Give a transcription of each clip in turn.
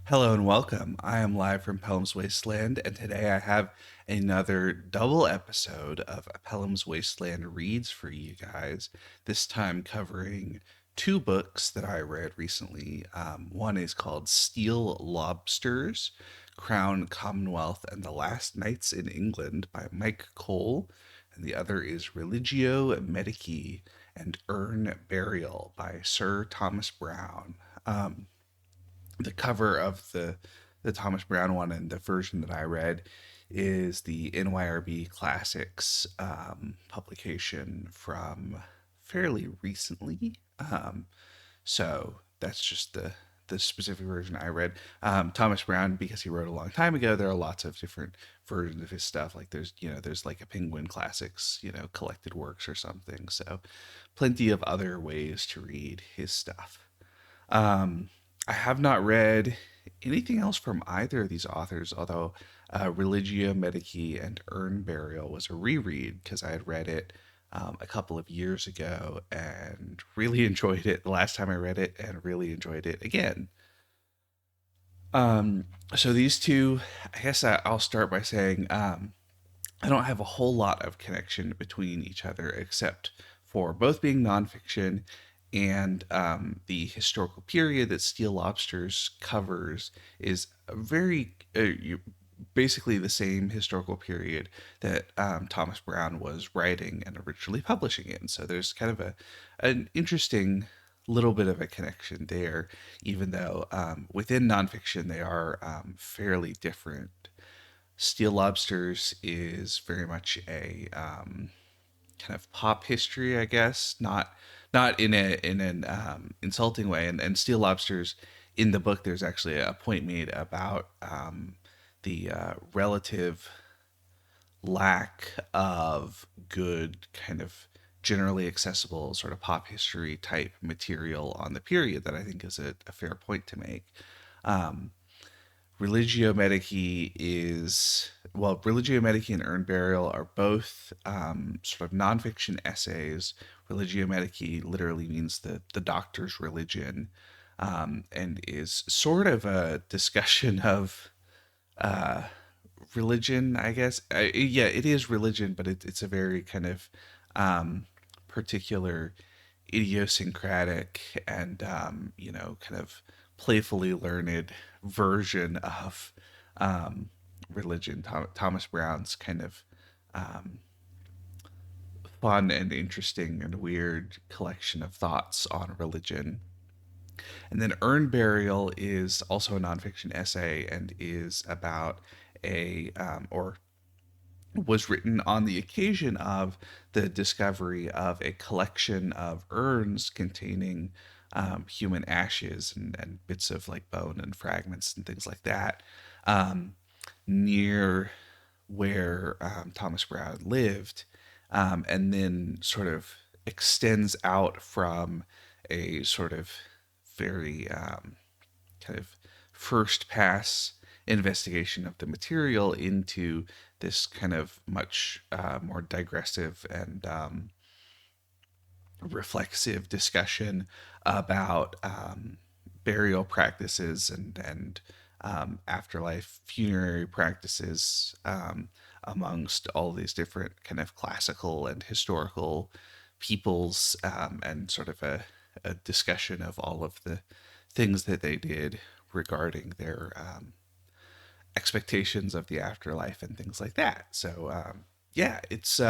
Hello and welcome. I am live from Pellam's Wasteland, and today I have another double episode of Pellam's Wasteland Reads for you guys. This time covering two books that I read recently. One is called Steel Lobsters, Crown, Commonwealth, and the Last Nights in England by Myke Cole, and the other is Religio Medici and Urne-Buriall by Sir Thomas Browne. The cover of the Thomas Browne one and the version that I read is the NYRB Classics publication from fairly recently. So that's just the specific version I read. Thomas Browne, because he wrote a long time ago, there are lots of different versions of his stuff. Like there's like a Penguin Classics, collected works or something. So plenty of other ways to read his stuff. Um, I have not read anything else from either of these authors, although Religio Medici and Urn Burial was a reread because I had read it a couple of years ago and really enjoyed it the last time I read it and really enjoyed it again. So these two, I guess I'll start by saying I don't have a whole lot of connection between each other except for both being nonfiction and the historical period that Steel Lobsters covers is a very basically the same historical period that Thomas Browne was writing and originally publishing in. So there's kind of an interesting little bit of a connection there, even though within nonfiction they are fairly different. Steel Lobsters is very much a kind of pop history, I guess, not in an insulting way. And Steel Lobsters in the book, there's actually a point made about the relative lack of good kind of generally accessible sort of pop history type material on the period that I think is a fair point to make. Um, Religio Medici is Religio Medici and Urn Burial are both sort of nonfiction essays. Religio Medici literally means the doctor's religion, and is sort of a discussion of uh, religion, I guess. Yeah, it is religion, but it's a very kind of particular, idiosyncratic, and kind of playfully learned version of religion. Thomas Browne's kind of um, fun and interesting and weird collection of thoughts on religion. And then Urn Burial is also a nonfiction essay and is about or was written on the occasion of the discovery of a collection of urns containing human ashes and bits of like bone and fragments and things like that um, near where Thomas Browne lived, and then sort of extends out from a sort of very kind of first pass investigation of the material into this kind of much more digressive and reflexive discussion about burial practices and afterlife funerary practices amongst all these different kind of classical and historical peoples, and sort of a discussion of all of the things that they did regarding their expectations of the afterlife and things like that. So yeah, it's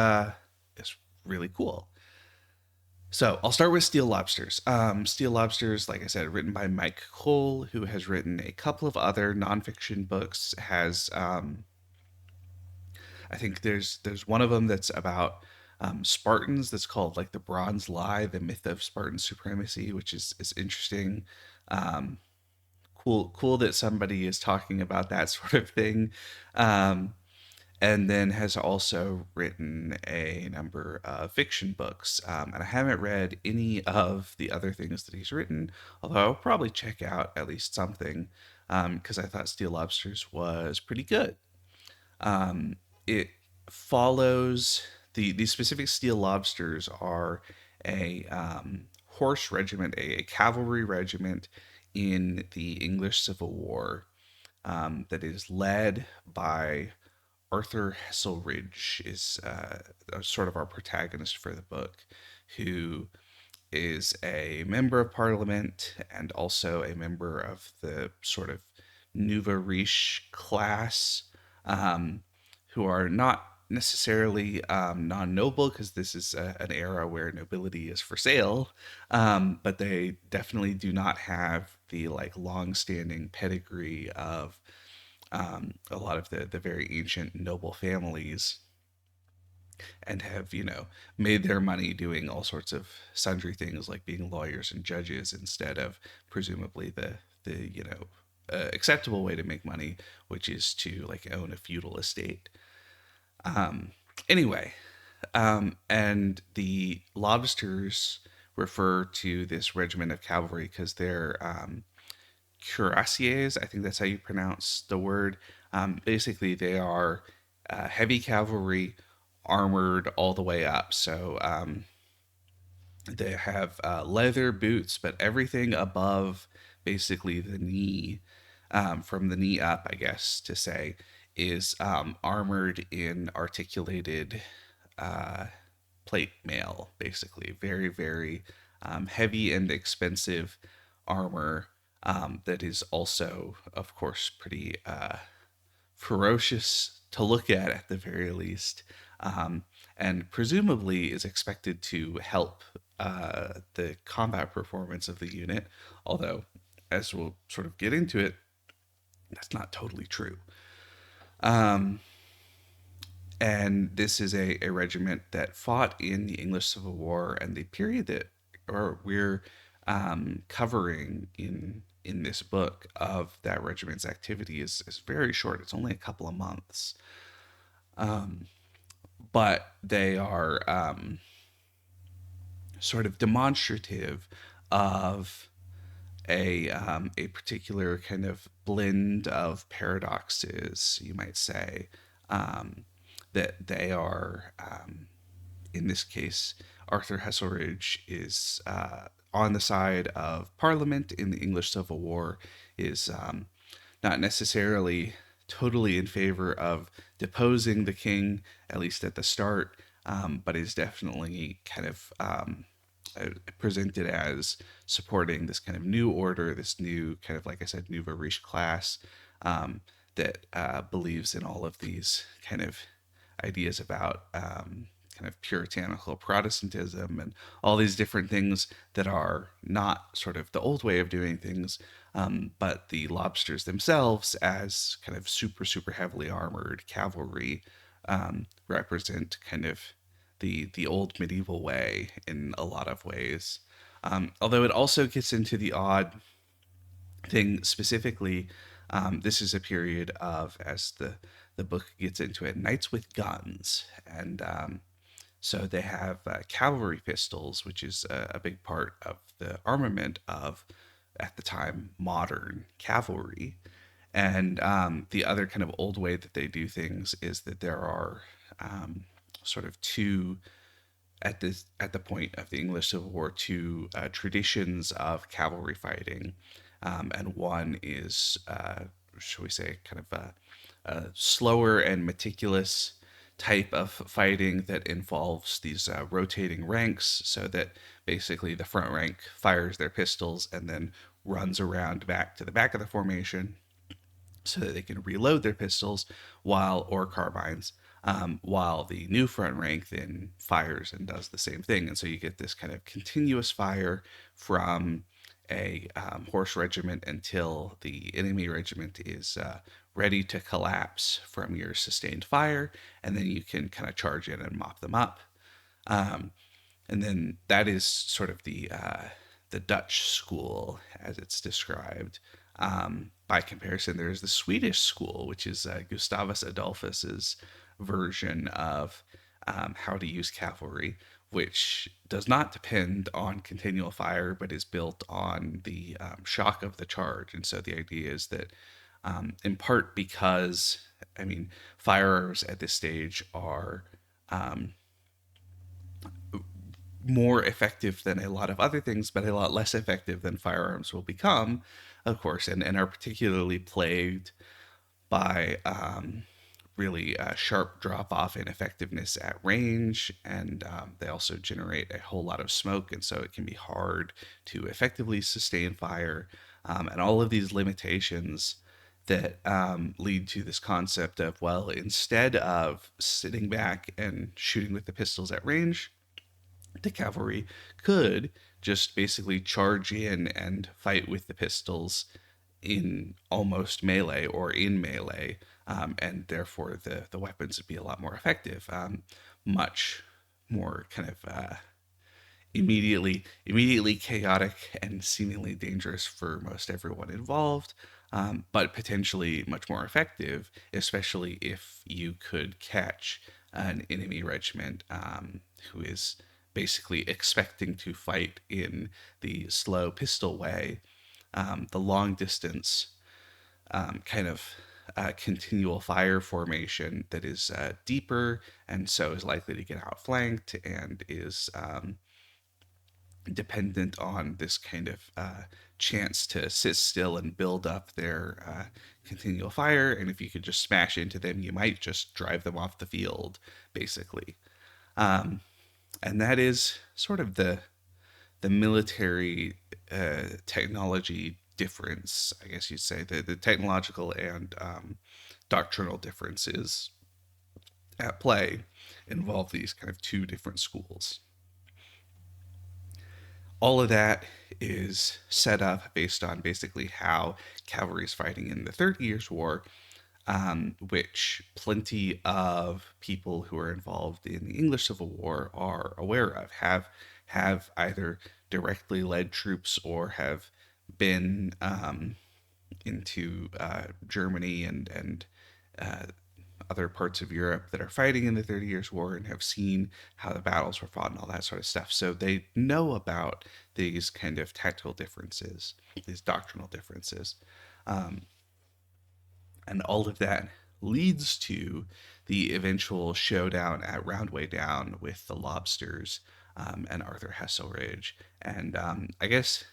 really cool. So I'll start with Steel Lobsters. Steel Lobsters, like I said, written by Myke Cole, who has written a couple of other nonfiction books. Has I think there's one of them that's about Spartans, that's called like the Bronze Lie, the myth of Spartan supremacy, which is interesting. Um, cool that somebody is talking about that sort of thing. Um, and then has also written a number of fiction books. And I haven't read any of the other things that he's written, although I'll probably check out at least something because I thought Steel Lobsters was pretty good. It follows the specific Steel Lobsters are a horse regiment, a cavalry regiment in the English Civil War that is led by Arthur Heselridge, is sort of our protagonist for the book, who is a member of parliament and also a member of the sort of nouveau riche class, um, who are not necessarily non-noble, because this is an era where nobility is for sale, but they definitely do not have the like long-standing pedigree of a lot of the very ancient noble families, and have, made their money doing all sorts of sundry things like being lawyers and judges instead of presumably the acceptable way to make money, which is to like own a feudal estate. Um, anyway, and the lobsters refer to this regiment of cavalry because they're cuirassiers. I think that's how you pronounce the word. Basically, they are heavy cavalry, armored all the way up. So they have leather boots, but everything above basically the knee, from the knee up, I guess to say, is armored in articulated uh, plate mail, basically. Very, very heavy and expensive armor that is also, of course, pretty ferocious to look at the very least, and presumably is expected to help the combat performance of the unit, although, as we'll sort of get into it, that's not totally true. Um, and this is a regiment that fought in the English Civil War, and the period that or we're covering in this book of that regiment's activity is very short. It's only a couple of months, but they are sort of demonstrative of a particular kind of blend of paradoxes, you might say, that they are, in this case, Arthur Heselridge is on the side of Parliament in the English Civil War, is not necessarily totally in favor of deposing the king, at least at the start, but is definitely kind of presented as supporting this kind of new order, this new kind of, like I said, nouveau riche class, that believes in all of these kind of ideas about kind of puritanical Protestantism and all these different things that are not sort of the old way of doing things, but the lobsters themselves, as kind of super, super heavily armored cavalry, represent kind of the old medieval way in a lot of ways. Although it also gets into the odd thing specifically. This is a period of, as the book gets into it, knights with guns, and so they have cavalry pistols, which is a big part of the armament of, at the time, modern cavalry. And the other kind of old way that they do things is that there are sort of two, at the point of the English Civil War, two traditions of cavalry fighting, and one is, shall we say, kind of a slower and meticulous type of fighting that involves these rotating ranks, so that basically the front rank fires their pistols and then runs around back to the back of the formation so that they can reload their pistols or carbines, while the new front rank then fires and does the same thing. And so you get this kind of continuous fire from a horse regiment until the enemy regiment is ready to collapse from your sustained fire, and then you can kind of charge in and mop them up. Um, and then that is sort of the Dutch school as it's described. By comparison, there's the Swedish school, which is Gustavus Adolphus's version of how to use cavalry, which does not depend on continual fire, but is built on the shock of the charge. And so the idea is that, in part because, I mean, firearms at this stage are more effective than a lot of other things, but a lot less effective than firearms will become, of course, and are particularly plagued by really sharp drop off in effectiveness at range, and they also generate a whole lot of smoke, and so it can be hard to effectively sustain fire. And all of these limitations that lead to this concept of, well, instead of sitting back and shooting with the pistols at range, the cavalry could just basically charge in and fight with the pistols in almost melee or in melee, and therefore the weapons would be a lot more effective, much more kind of immediately chaotic and seemingly dangerous for most everyone involved, but potentially much more effective, especially if you could catch an enemy regiment who is basically expecting to fight in the slow pistol way, the long distance kind of continual fire formation that is deeper and so is likely to get outflanked and is dependent on this kind of chance to sit still and build up their continual fire. And if you could just smash into them, you might just drive them off the field, basically. Um, and that is sort of the military technology difference, I guess you'd say. The technological and doctrinal differences at play involve these kind of two different schools. All of that is set up based on basically how cavalry is fighting in the 30 Years' War, which plenty of people who are involved in the English Civil War are aware of, have either directly led troops or have been into Germany and uh, other parts of Europe that are fighting in the 30 Years' War and have seen how the battles were fought and all that sort of stuff. So they know about these kind of tactical differences, these doctrinal differences. Um, and all of that leads to the eventual showdown at Roundway Down with the Lobsters and Arthur Hasselridge. And I guess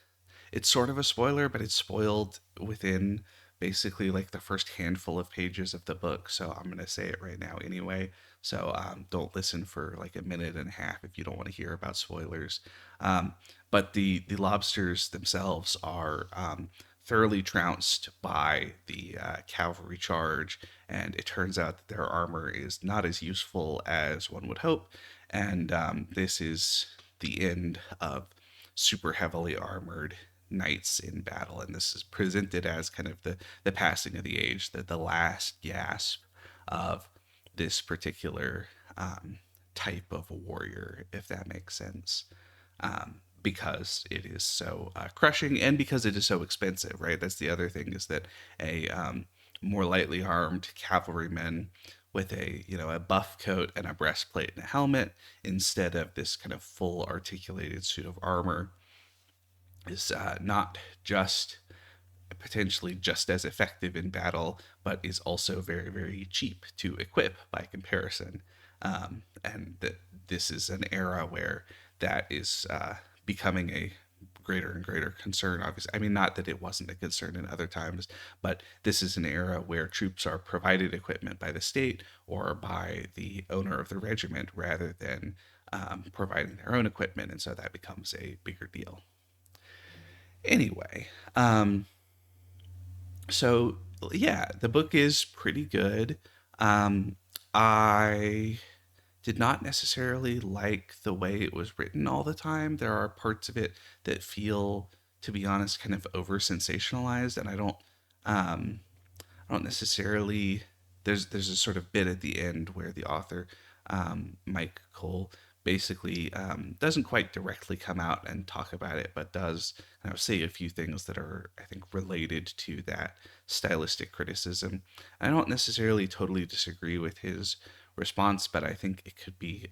it's sort of a spoiler, but it's spoiled within basically like the first handful of pages of the book. So I'm going to say it right now anyway. So don't listen for like a minute and a half if you don't want to hear about spoilers. Um, but the lobsters themselves are thoroughly trounced by the cavalry charge, and it turns out that their armor is not as useful as one would hope. And this is the end of super heavily armored knights in battle, and this is presented as kind of the passing of the age, the last gasp of this particular type of warrior, if that makes sense. Because it is so crushing and because it is so expensive, right? That's the other thing, is that a more lightly armed cavalryman with a buff coat and a breastplate and a helmet instead of this kind of full articulated suit of armor is not just potentially just as effective in battle, but is also very, very cheap to equip by comparison. And that this is an era where that is becoming a greater and greater concern. Obviously, I mean, not that it wasn't a concern in other times, but this is an era where troops are provided equipment by the state or by the owner of the regiment rather than providing their own equipment, and so that becomes a bigger deal. Anyway, so yeah, the book is pretty good. I did not necessarily like the way it was written all the time. There are parts of it that feel, to be honest, kind of over sensationalized, and I don't necessarily. There's a sort of bit at the end where the author, Myke Cole, basically doesn't quite directly come out and talk about it, but does say a few things that are, I think, related to that stylistic criticism. I don't necessarily totally disagree with his response, but I think it could be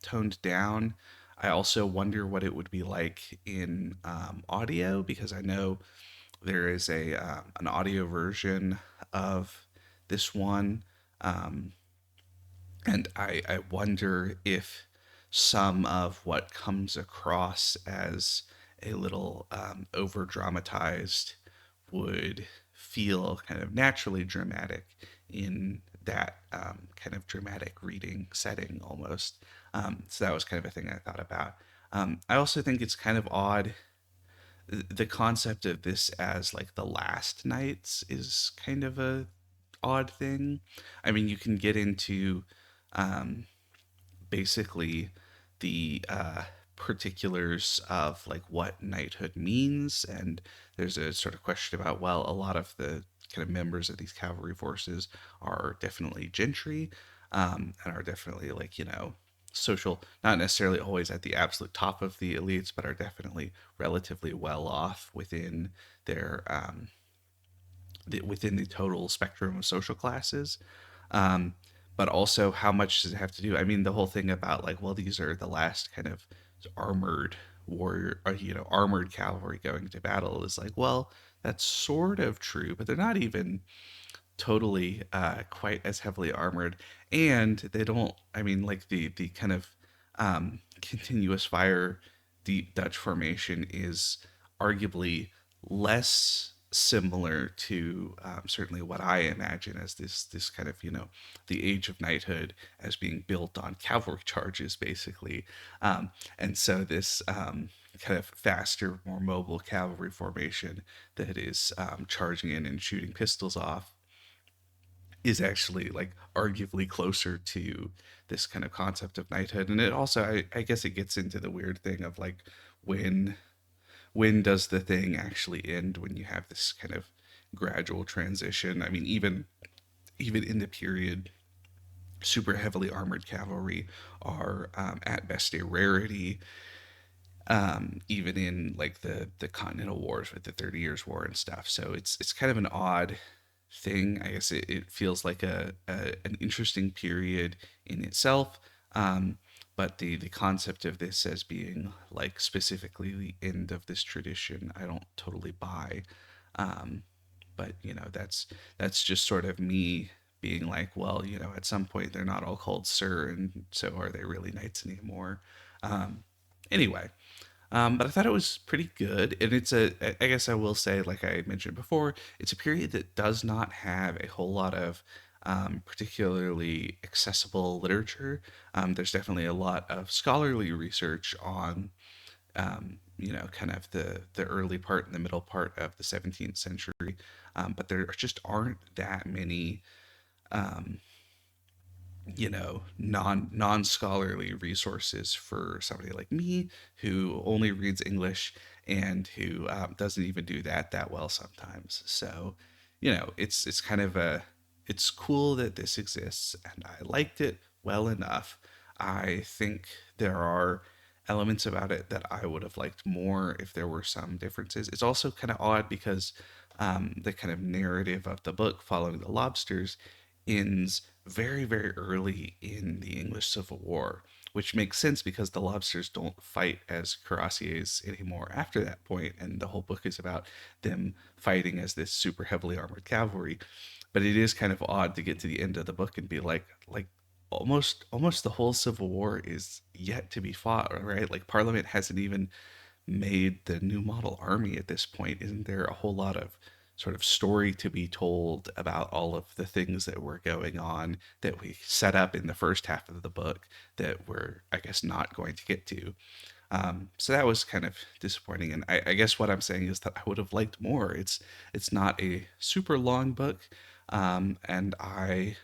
toned down. I also wonder what it would be like in audio, because I know there is a an audio version of this one, um, and I wonder if some of what comes across as a little over dramatized would feel kind of naturally dramatic in that kind of dramatic reading setting almost. So that was kind of a thing I thought about. I also think it's kind of odd. The concept of this as like the last nights is kind of a odd thing. I mean, you can get into um, basically the particulars of like what knighthood means, and there's a sort of question about, well, a lot of the kind of members of these cavalry forces are definitely gentry, and are definitely like, social, not necessarily always at the absolute top of the elites, but are definitely relatively well off within their within the total spectrum of social classes. Um, but also, how much does it have to do? I mean, the whole thing about like, well, these are the last kind of armored warrior, or, armored cavalry going to battle is like, well, that's sort of true, but they're not even totally quite as heavily armored, and they don't. I mean, like the kind of continuous fire deep Dutch formation is arguably less similar to certainly what I imagine as this kind of, the age of knighthood as being built on cavalry charges basically, and so this kind of faster, more mobile cavalry formation that is charging in and shooting pistols off is actually like arguably closer to this kind of concept of knighthood. And it also, I guess it gets into the weird thing of like, when when does the thing actually end, when you have this kind of gradual transition. I mean, even in the period, super heavily armored cavalry are at best a rarity, even in like the Continental Wars with the 30 Years War and stuff. So it's kind of an odd thing. I guess it feels like an interesting period in itself. But the concept of this as being like specifically the end of this tradition, I don't totally buy. Um, but that's just sort of me being like, well, at some point they're not all called sir, and so are they really knights anymore? Um, anyway, but I thought it was pretty good, and I guess I will say, like I mentioned before, it's a period that does not have a whole lot of particularly accessible literature. There's definitely a lot of scholarly research on, kind of the early part and the middle part of the 17th century, but there just aren't that many um, non scholarly resources for somebody like me who only reads English and who doesn't even do that well sometimes. So, it's kind of it's cool that this exists, and I liked it well enough. I think there are elements about it that I would have liked more if there were some differences. It's also kind of odd because the kind of narrative of the book following the lobsters ends very, very early in the English Civil War, which makes sense because the lobsters don't fight as cuirassiers anymore after that point, and the whole book is about them fighting as this super heavily armored cavalry. But it is kind of odd to get to the end of the book and be like almost the whole Civil War is yet to be fought, right? Like Parliament hasn't even made the new model army at this point. Isn't there a whole lot of sort of story to be told about all of the things that were going on that we set up in the first half of the book that we're, I guess, not going to get to? So that was kind of disappointing. And I guess what I'm saying is that I would have liked more. It's not a super long book, and I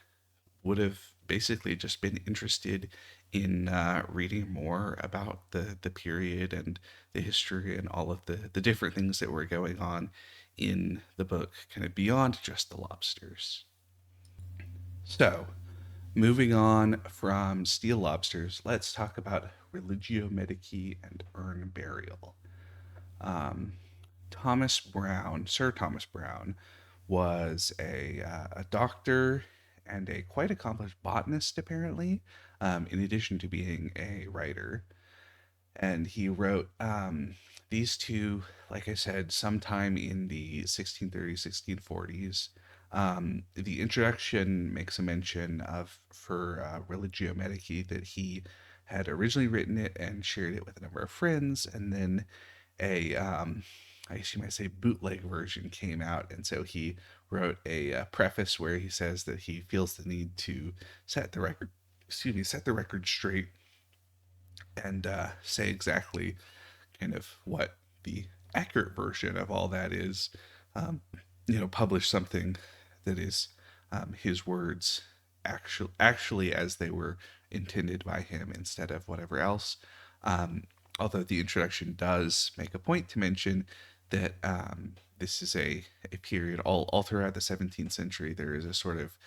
would have basically just been interested in reading more about the period and the history and all of the different things that were going on in the book, kind of beyond just the lobsters. So, moving on from Steel Lobsters, let's talk about Religio Medici and Urne-Burial. Um, Thomas Browne, Sir Thomas Browne, was a doctor and a quite accomplished botanist, apparently, in addition to being a writer. And he wrote these two, like I said, sometime in the 1630s, 1640s. The introduction makes a mention of, for Religio Medici, that he had originally written it and shared it with a number of friends, and then a I guess you might say bootleg version came out, and so he wrote a preface where he says that he feels the need to set the record, set the record straight, and say exactly kind of what the accurate version of all that is. Um, publish something that is his words actually as they were intended by him instead of whatever else. Um, Although the introduction does make a point to mention that this is a period all throughout the 17th century, there is a sort of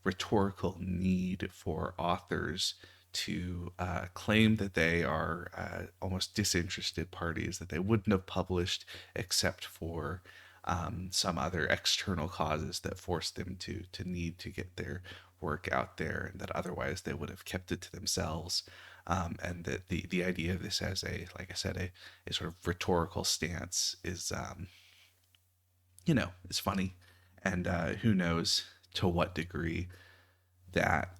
rhetorical need for authors to claim that they are almost disinterested parties, that they wouldn't have published except for some other external causes that forced them to need to get their work out there, and that otherwise they would have kept it to themselves. And that the idea of this as a, like I said, a sort of rhetorical stance is, is funny. And who knows to what degree that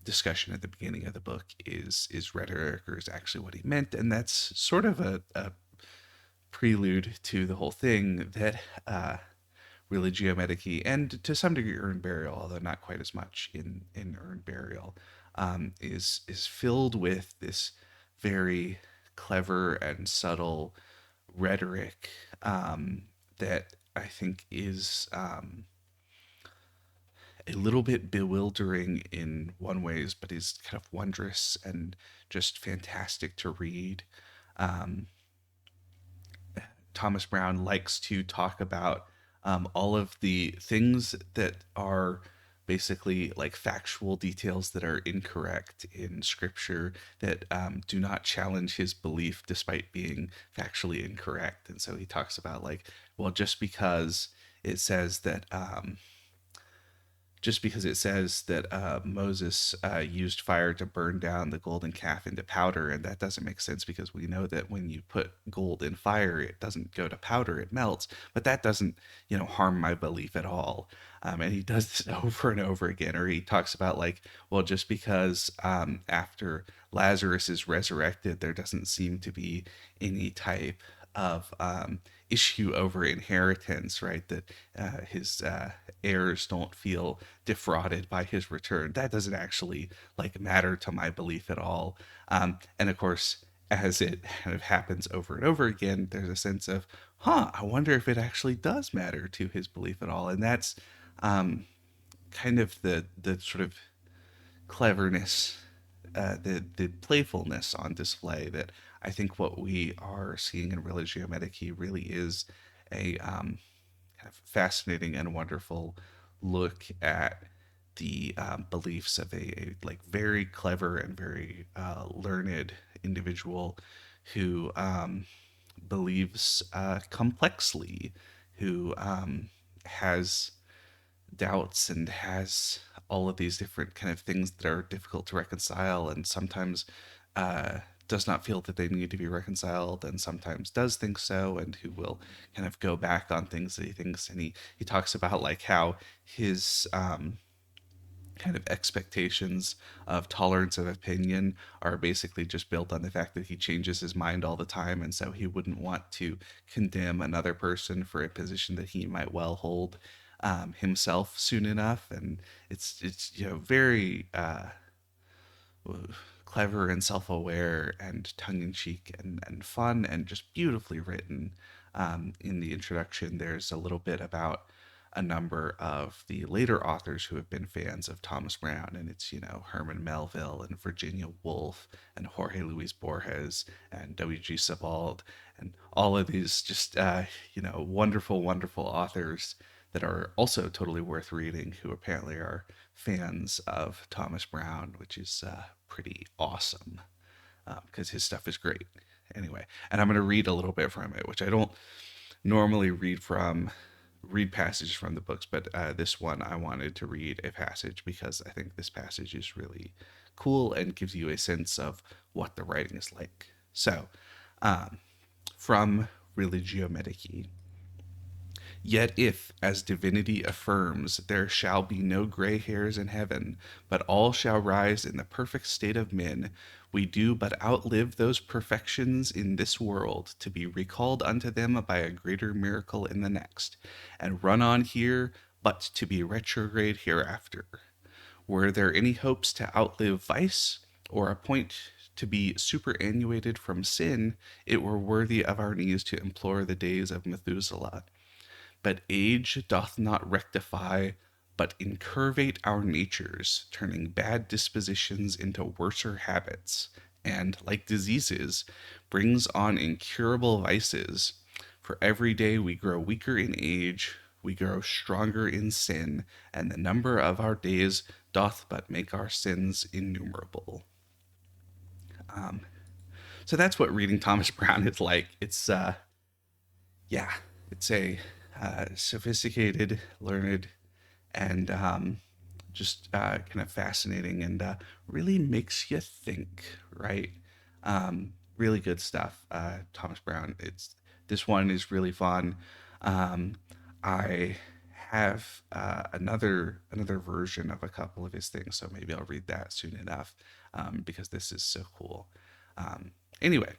discussion at the beginning of the book is rhetoric or is actually what he meant. And that's sort of a prelude to the whole thing that Religio Medici and to some degree Urne-Buriall, although not quite as much in Urne-Buriall, is filled with this very clever and subtle rhetoric that I think is a little bit bewildering in one ways, but is kind of wondrous and just fantastic to read. Um, Thomas Browne likes to talk about all of the things that are basically like factual details that are incorrect in scripture that do not challenge his belief despite being factually incorrect. And so he talks about like, well, it says that just because it says that Moses used fire to burn down the golden calf into powder, and that doesn't make sense because we know that when you put gold in fire, it doesn't go to powder; it melts. But that doesn't, harm my belief at all. And he does this over and over again. Or he talks about like, well, just because after Lazarus is resurrected, there doesn't seem to be any type of issue over inheritance, right? That his heirs don't feel defrauded by his return. That doesn't actually like matter to my belief at all. And of course, as it kind of happens over and over again, there's a sense of, I wonder if it actually does matter to his belief at all. And that's kind of the sort of cleverness, the playfulness on display that I think what we are seeing in Religio Medici really is a kind of fascinating and wonderful look at the beliefs of a like very clever and very learned individual who believes complexly, who has doubts and has all of these different kind of things that are difficult to reconcile, and sometimes does not feel that they need to be reconciled, and sometimes does think so, and who will kind of go back on things that he thinks. And he talks about like how his kind of expectations of tolerance of opinion are basically just built on the fact that he changes his mind all the time, and so he wouldn't want to condemn another person for a position that he might well hold himself soon enough. And it's very clever and self-aware and tongue-in-cheek and fun and just beautifully written. In the introduction, there's a little bit about a number of the later authors who have been fans of Thomas Browne, and it's Herman Melville and Virginia Woolf and Jorge Luis Borges and W.G. Sebald and all of these just wonderful, wonderful authors that are also totally worth reading, who apparently are fans of Thomas Browne, which is pretty awesome because his stuff is great. Anyway, and I'm going to read a little bit from it, which I don't normally read passages from the books, but this one I wanted to read a passage because I think this passage is really cool and gives you a sense of what the writing is like. So, from Religio Medici. Yet if, as divinity affirms, there shall be no gray hairs in heaven, but all shall rise in the perfect state of men, we do but outlive those perfections in this world to be recalled unto them by a greater miracle in the next, and run on here but to be retrograde hereafter. Were there any hopes to outlive vice, or a point to be superannuated from sin, it were worthy of our knees to implore the days of Methuselah. But age doth not rectify, but incurvate our natures, turning bad dispositions into worser habits, and, like diseases, brings on incurable vices. For every day we grow weaker in age, we grow stronger in sin, and the number of our days doth but make our sins innumerable. So that's what reading Thomas Browne is like. Yeah, it's a sophisticated, learned, and just kind of fascinating, and really makes you think, right? Really good stuff. Thomas Browne. It's This one is really fun. Um, I have another version of a couple of his things, so maybe I'll read that soon enough, because this is so cool. Anyway,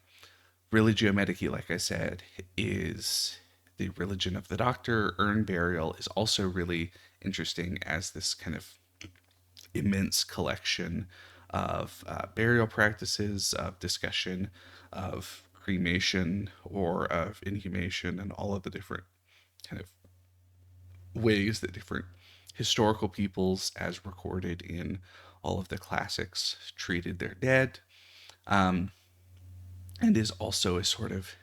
Religio Medici, like I said, is the religion of the doctor. Urn-Burial is also really interesting as this kind of immense collection of burial practices, of discussion of cremation or of inhumation, and all of the different kind of ways that different historical peoples, as recorded in all of the classics, treated their dead, um, and is also a sort of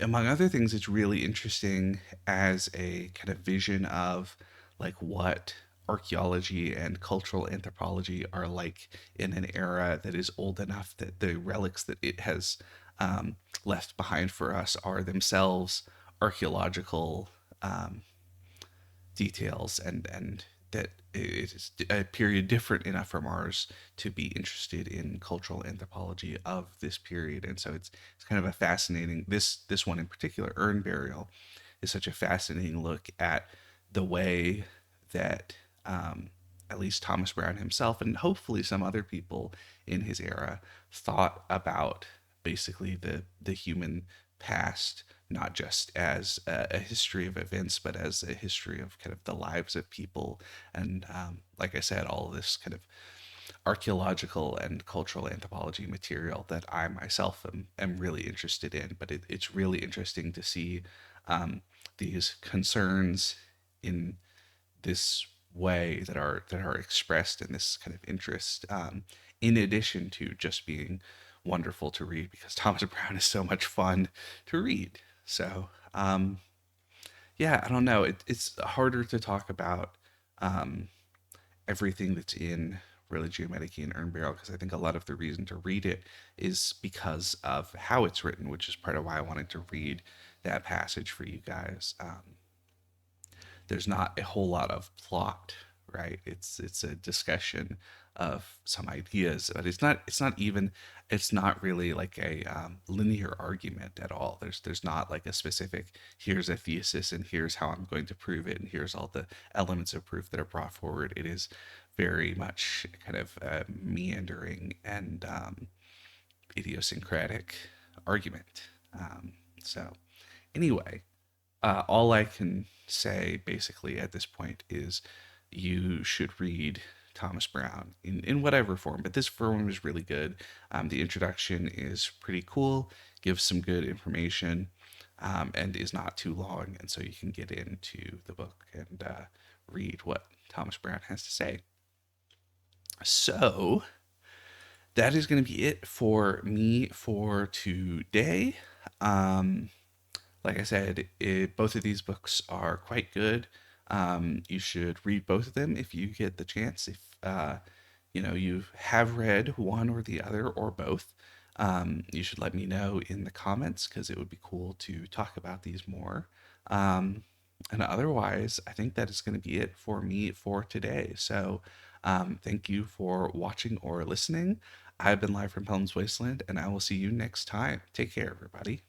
among other things, it's really interesting as a kind of vision of like what archaeology and cultural anthropology are like in an era that is old enough that the relics that it has left behind for us are themselves archaeological um, details, and that it is a period different enough from ours to be interested in cultural anthropology of this period. And so it's kind of a fascinating, this one in particular, Urn-Burial, is such a fascinating look at the way that at least Thomas Browne himself, and hopefully some other people in his era, thought about basically the human past, not just as a history of events, but as a history of kind of the lives of people. And like I said, all of this kind of archaeological and cultural anthropology material that I myself am really interested in. But it's really interesting to see these concerns in this way that are expressed in this kind of interest, in addition to just being wonderful to read, because Thomas Browne is so much fun to read. So yeah, I don't know. It's harder to talk about um, everything that's in Religio Medici and Urn-Burial, because I think a lot of the reason to read it is because of how it's written, which is part of why I wanted to read that passage for you guys. There's not a whole lot of plot, right? It's a discussion of some ideas, but it's not really like a linear argument at all. There's not like a specific, here's a thesis and here's how I'm going to prove it and here's all the elements of proof that are brought forward. It is very much kind of meandering and idiosyncratic argument. So anyway, all I can say basically at this point is you should read Thomas Browne in whatever form, but this form is really good. The introduction is pretty cool, gives some good information, and is not too long, and so you can get into the book and read what Thomas Browne has to say. So that is going to be it for me for today. Um, like I said, both of these books are quite good. You should read both of them if you get the chance. If you have read one or the other or both, you should let me know in the comments, because it would be cool to talk about these more. And otherwise, I think that is going to be it for me for today. So thank you for watching or listening. I've been live from Pellam's Wasteland, and I will see you next time. Take care, everybody.